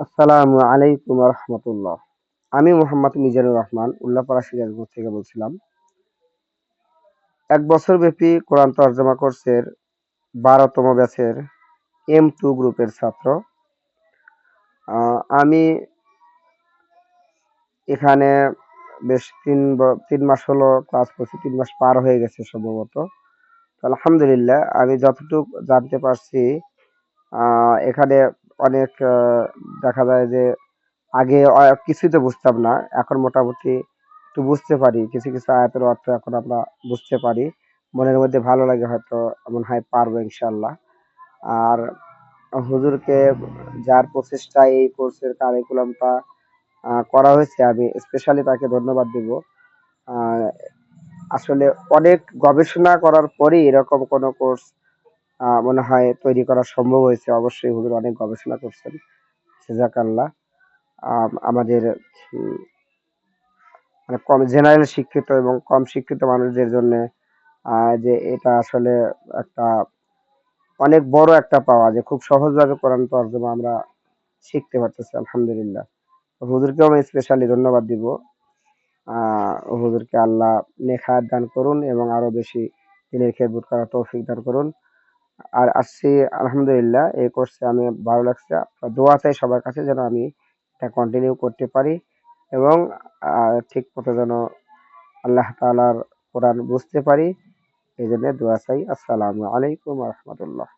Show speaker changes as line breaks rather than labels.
আসসালামু আলাইকুম রহমতুল্লাহ। আমি মোহাম্মদ মিজানুর রহমান উল্লাপাড়া সিরাজগঞ্জ থেকে বলছিলাম। ১ বছর ব্যাপী কোরআন তরজমা কোর্সের ১২তম ব্যাচের M2 গ্রুপের ছাত্র। আমি এখানে বেশ ৩ মাস হলো ক্লাস করছি, ৩ মাস পার হয়ে গেছে সম্ভবত। তো আলহামদুলিল্লাহ আমি যতটুক জানতে পারছি, এখানে অনেক দেখা যায় যে আগে কিছুই তো বুঝতাম না, এখন মোটামুটি একটু বুঝতে পারি। কিছু কিছু আয়াতের অর্থ এখন আমরা বুঝতে পারি। মনের মধ্যে ভালো লাগে, হয়তো মনে হয় পারবো ইনশাল্লাহ। আর হুজুরকে, যার প্রচেষ্টায় এই কোর্সের কারিকুলামটা করা হয়েছে, আমি স্পেশালি তাকে ধন্যবাদ দিব। আহ, আসলে অনেক গবেষণা করার পরেই এরকম কোনো কোর্স মনে হয় তৈরি করা সম্ভব হয়েছে। অবশ্যই হুজুর অনেক গবেষণা করছেন, জাযাকাল্লাহ। আমাদের উম, মানে কম জেনারেল শিক্ষিত এবং কম শিক্ষিত মানুষদের জন্য যে এটা আসলে একটা অনেক বড় একটা পাওয়া, যে খুব সহজভাবে কোরআন তর্জমা আমরা শিখতে পারতেছি আলহামদুলিল্লাহ। তো হুজুরকেও আমি স্পেশালি ধন্যবাদ দিব। হুজুরকে আল্লাহ নেক হায়াত দান করুন এবং আরো বেশি দিনের খেদমত করার তৌফিক দান করুন। আর আসছি আলহামদুলিল্লাহ, এই কোর্সে আমি ভালো লাগছে। দোয়া চাই সবার কাছে যেন আমি এটা কন্টিনিউ করতে পারি এবং ঠিক মতো যেন আল্লাহ তাআলার কোরআন বুঝতে পারি। এই জন্য দোয়া চাই। আসসালামু আলাইকুম রহমতুল্লাহ।